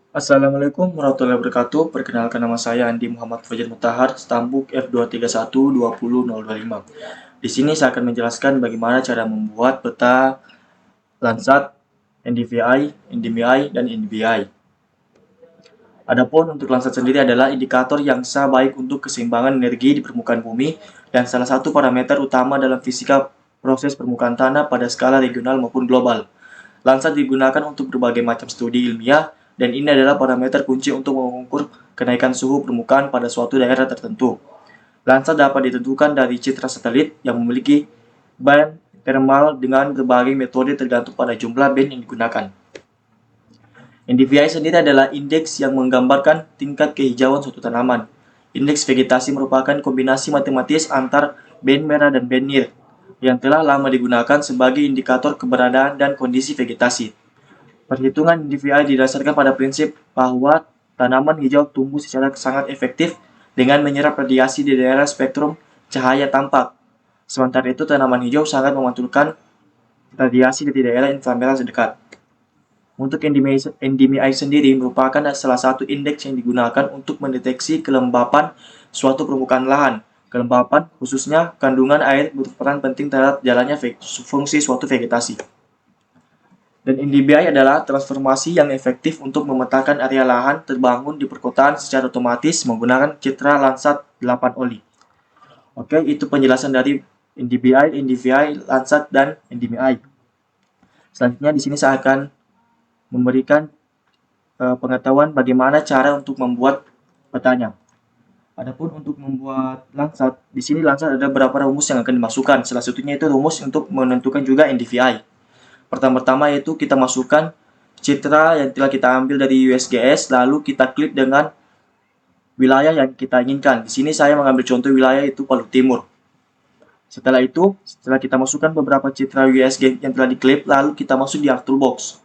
Assalamualaikum warahmatullahi wabarakatuh. Perkenalkan nama saya Andi Muhammad Fajar Mutahar, Stambuk F231-20025. Di sini saya akan menjelaskan bagaimana cara membuat peta Landsat, NDVI, NDMI, dan NDVI. Adapun untuk Landsat sendiri adalah indikator yang sah baik untuk keseimbangan energi di permukaan bumi dan salah satu parameter utama dalam fisika proses permukaan tanah pada skala regional maupun global. Landsat digunakan untuk berbagai macam studi ilmiah, dan ini adalah parameter kunci untuk mengukur kenaikan suhu permukaan pada suatu daerah tertentu. Landsat dapat ditentukan dari citra satelit yang memiliki band thermal dengan berbagai metode tergantung pada jumlah band yang digunakan. NDVI sendiri adalah indeks yang menggambarkan tingkat kehijauan suatu tanaman. Indeks vegetasi merupakan kombinasi matematis antar band merah dan band nir yang telah lama digunakan sebagai indikator keberadaan dan kondisi vegetasi. Perhitungan NDVI didasarkan pada prinsip bahwa tanaman hijau tumbuh secara sangat efektif dengan menyerap radiasi di daerah spektrum cahaya tampak. Sementara itu, tanaman hijau sangat memantulkan radiasi dari daerah inframerah terdekat. Untuk NDMI sendiri merupakan salah satu indeks yang digunakan untuk mendeteksi kelembapan suatu permukaan lahan. Kelembapan, khususnya kandungan air, berperan penting terhadap jalannya fungsi suatu vegetasi. Dan NDBI adalah transformasi yang efektif untuk memetakan area lahan terbangun di perkotaan secara otomatis menggunakan citra Landsat 8 oli. Oke, itu penjelasan dari NDBI, NDVI, Landsat, dan NDMI. Selanjutnya di sini saya akan memberikan pengetahuan bagaimana cara untuk membuat petanya. Adapun untuk membuat Landsat, di sini Landsat ada beberapa rumus yang akan dimasukkan. Salah satunya itu rumus untuk menentukan juga NDVI. Pertama-tama yaitu kita masukkan citra yang telah kita ambil dari USGS, lalu kita klik dengan wilayah yang kita inginkan. Di sini saya mengambil contoh wilayah itu Palu Timur. Setelah itu, setelah kita masukkan beberapa citra USG yang telah diklip, lalu kita masuk di Toolbox.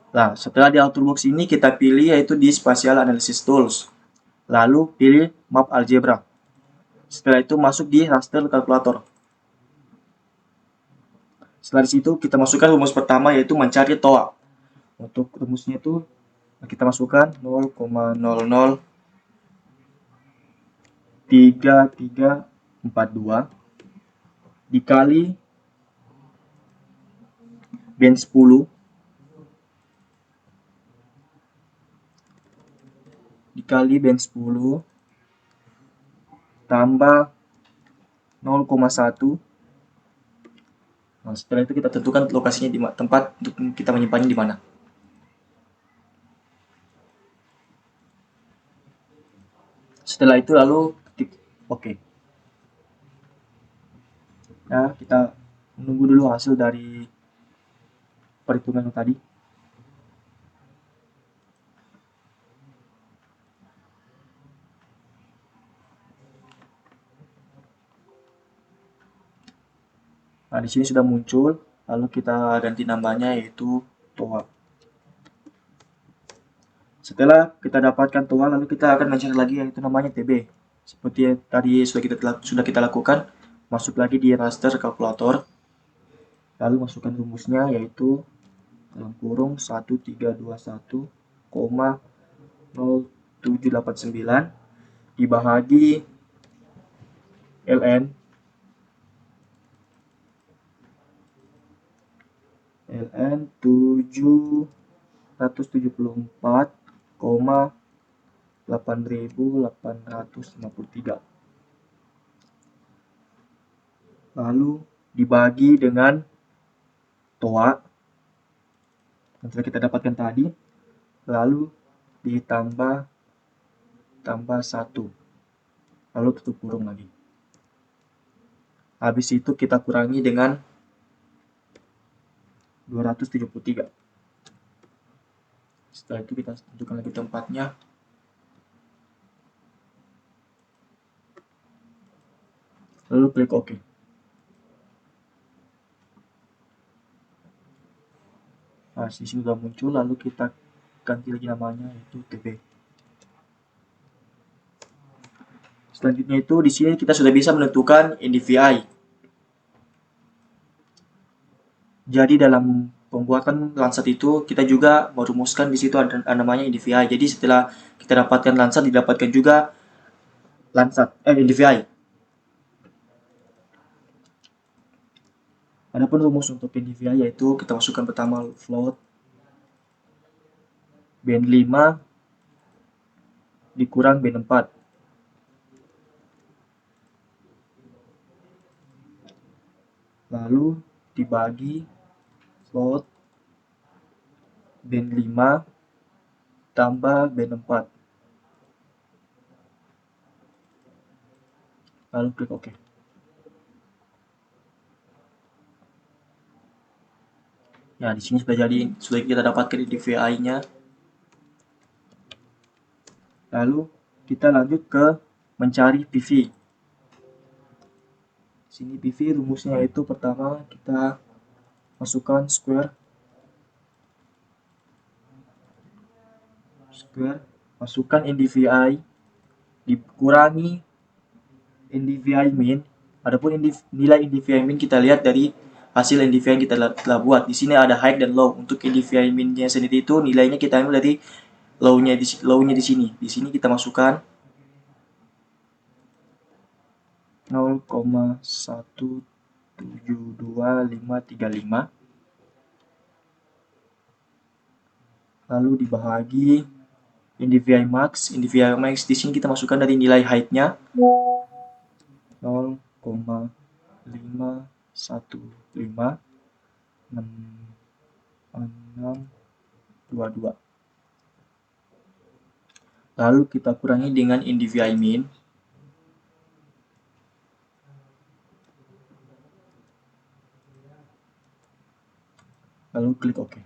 Nah, setelah di Toolbox ini kita pilih yaitu di Spatial Analysis Tools. Lalu pilih Map Algebra. Setelah itu masuk di Raster Calculator. Setelah di situ kita masukkan rumus pertama yaitu mencari TOA. Untuk rumusnya itu kita masukkan 0,003342 dikali band 10 dikali band 10 tambah 0,1. Nah, setelah itu kita tentukan lokasinya di tempat untuk kita menyimpannya di mana. Setelah itu lalu ketik OK. Nah, kita menunggu dulu hasil dari perhitungan tadi. Nah, di sini sudah muncul, lalu kita ganti namanya yaitu TOA. Setelah kita dapatkan TOA, lalu kita akan mencari lagi yaitu namanya TB. Seperti yang tadi sudah kita lakukan, masuk lagi di raster kalkulator, lalu masukkan rumusnya yaitu dalam kurung 1321,0789 dibahagi ln ln 774,8853 lalu dibagi dengan TOA yang telah kita dapatkan tadi, lalu ditambah 1, lalu tutup kurung lagi. Habis itu kita kurangi dengan 273. Setelah itu kita tentukan lagi tempatnya. Lalu klik OK. Nah, di sini sudah muncul, lalu kita ganti lagi namanya yaitu TB. Selanjutnya itu di sini kita sudah bisa menentukan NDVI. Jadi dalam pembuatan Landsat itu kita juga merumuskan di situ ada namanya NDVI. Jadi setelah kita dapatkan Landsat didapatkan juga NDVI. Adapun rumus untuk NDVI yaitu kita masukkan pertama float band 5 dikurang band 4. Lalu dibagi float band 5 tambah band 4. Lalu klik OK. Ya, di sini sudah kita dapatkan DVI-nya. Lalu kita lanjut ke mencari PV. Sini PV rumusnya itu pertama kita masukkan square, masukkan NDVI dikurangi NDVI min. Adapun nilai NDVI min kita lihat dari hasil NDVI yang kita telah buat. Di sini ada high dan low. Untuk NDVI min-nya sendiri itu nilainya kita ambil dari low-nya di sini. Di sini kita masukkan 0,172.535, lalu dibagi NDVI max. NDVI max di sini kita masukkan dari nilai height-nya 0,5156622. Lalu kita kurangi dengan NDVI min. Lalu klik OK.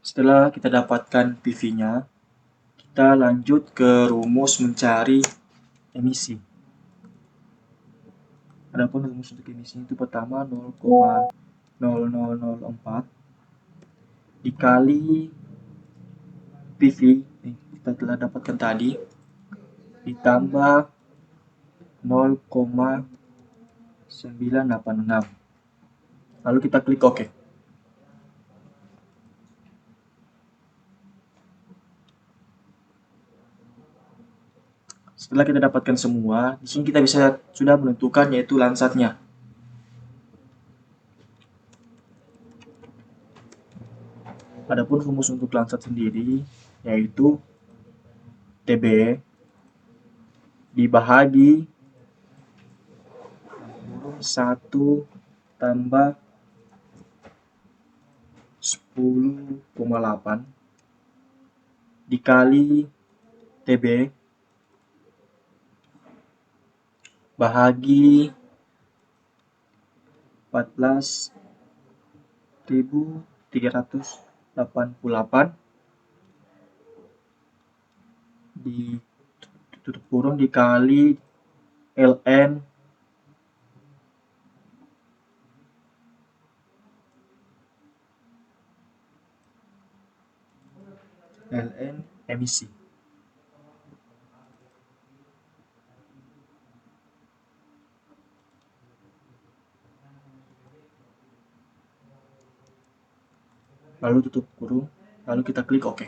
Setelah kita dapatkan PV-nya, kita lanjut ke rumus mencari emisi. Adapun rumus untuk emisi itu pertama 0,0004 dikali PV yang kita telah dapatkan tadi ditambah 0,986. Lalu kita klik OK. Setelah kita dapatkan semua, di sini kita sudah menentukan yaitu Landsat-nya. Adapun rumus untuk Landsat sendiri yaitu TB dibagi 1 tambah 10,8 dikali TB bahagi 14.388 ditutup kurung dikali ln emisi. Lalu tutup kurung, lalu kita klik OK.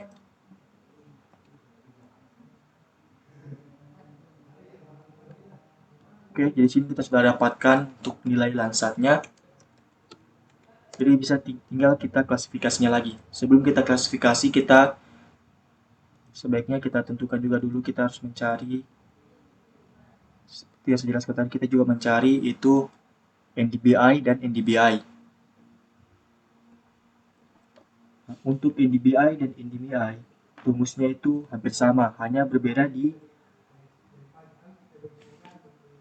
Oke, jadi sini kita sudah dapatkan untuk nilai Landsat-nya. Jadi bisa tinggal kita klasifikasinya lagi. Sebelum kita klasifikasi, sebaiknya kita tentukan juga dulu kita harus mencari, seperti yang saya jelaskan tadi, kita juga mencari itu NDBI dan NDBI. Nah, untuk NDBI dan NDBI, rumusnya itu hampir sama, hanya berbeda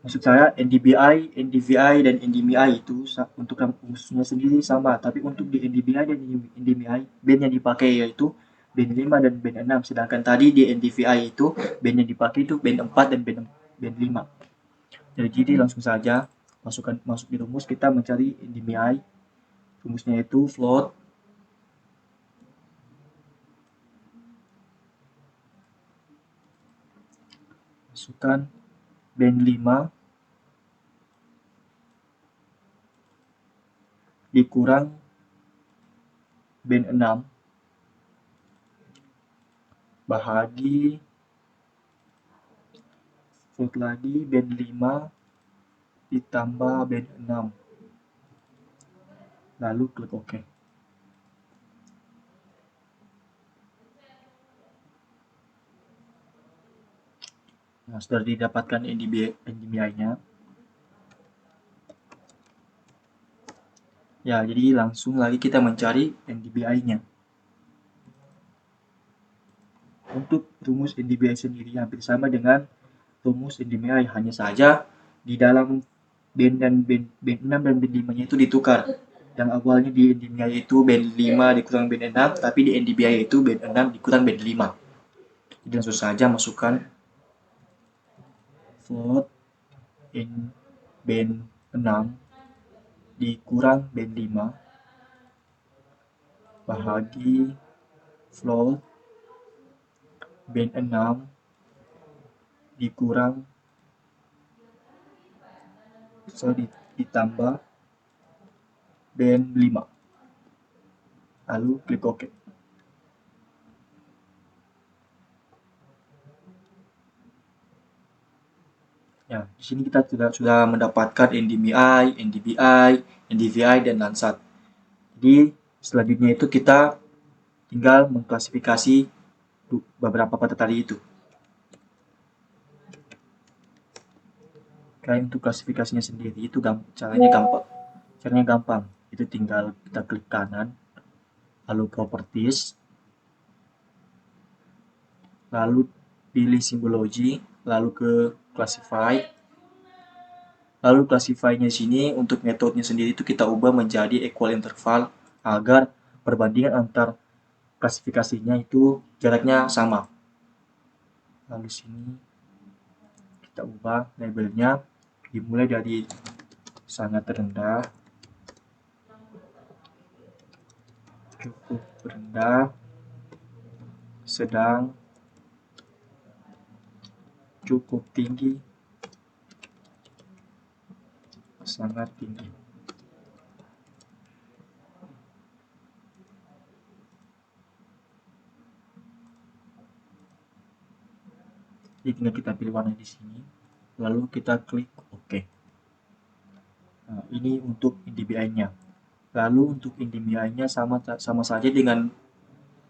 maksud saya NDBI, NDVI, dan NDMI itu untuk rumusnya sendiri sama, tapi untuk di NDBI dan NDMI, band yang dipakai yaitu band 5 dan band 6, sedangkan tadi di NDVI itu band yang dipakai itu band 4 dan band 5. Jadi langsung saja masuk di rumus, kita mencari NDMI. Rumusnya itu float masukkan band 5 dikurang band 6 bahagi float lagi band 5 ditambah band 6, lalu klik OK. Nah, sudah didapatkan NDVI-nya. Ya, jadi langsung lagi kita mencari NDVI-nya. Untuk rumus NDVI sendiri hampir sama dengan rumus NDVI, hanya saja di dalam band 6 dan band 5-nya itu ditukar. Yang awalnya di NDVI itu band 5 dikurang band 6, tapi di NDVI itu band 6 dikurang band 5. Jadi langsung saja masukkan float in band 6 dikurang band 5 bahagi float band 6 dikurang ditambah band 5, lalu klik OK. Ya, di sini kita sudah mendapatkan NDVI, NDVI, dan Landsat. Jadi selanjutnya itu kita tinggal mengklasifikasi beberapa peta tadi itu. Kayak untuk klasifikasinya sendiri itu caranya gampang. Itu tinggal kita klik kanan, lalu properties, lalu pilih simbology, lalu ke classify. Lalu classify-nya sini untuk metodenya sendiri itu kita ubah menjadi equal interval agar perbandingan antar klasifikasinya itu jaraknya sama. Lalu sini kita ubah labelnya dimulai dari sangat rendah, cukup rendah, sedang, cukup tinggi, sangat tinggi. Jadi tinggal kita pilih warna di sini, lalu kita klik OK. Nah, ini untuk NDVI-nya. Lalu untuk NDVI-nya sama saja dengan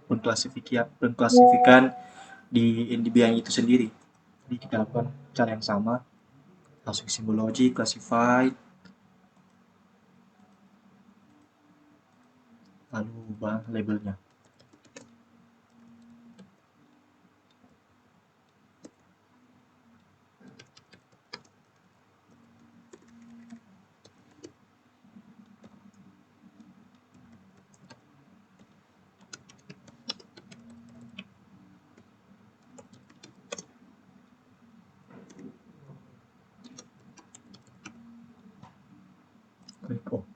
pengklasifikan di NDVI itu sendiri. Jadi kita lakukan cara yang sama, langsung simbology, classified, lalu ubah labelnya. Klik OK.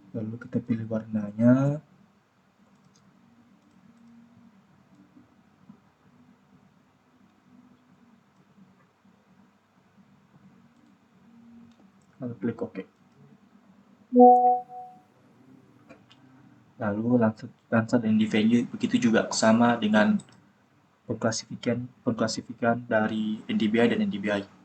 Lalu kita pilih warnanya. Lalu klik OK. Lalu Landsat NDVI begitu juga sama dengan pengklasifikan dari NDVI dan NDVI.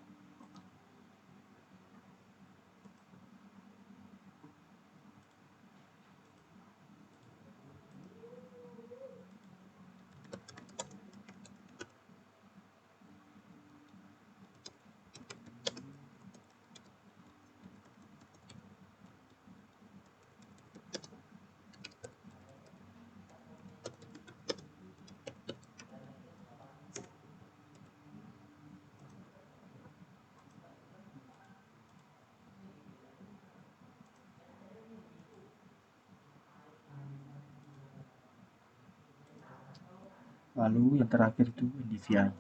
Lalu yang terakhir itu NDVI.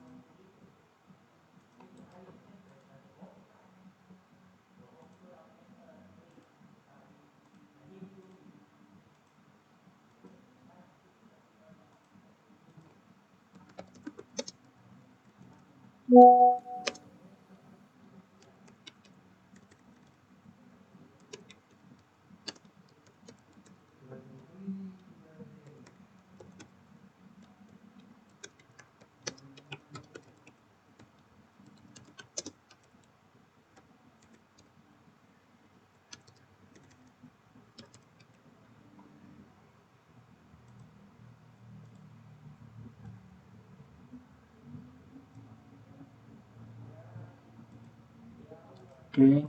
Oke,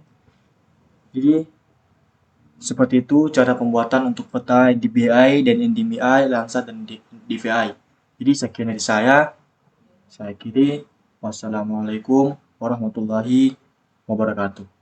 jadi seperti itu cara pembuatan untuk peta DBI dan NDMI, Landsat dan DVI. Jadi sekian dari saya. Saya akhiri. Wassalamualaikum warahmatullahi wabarakatuh.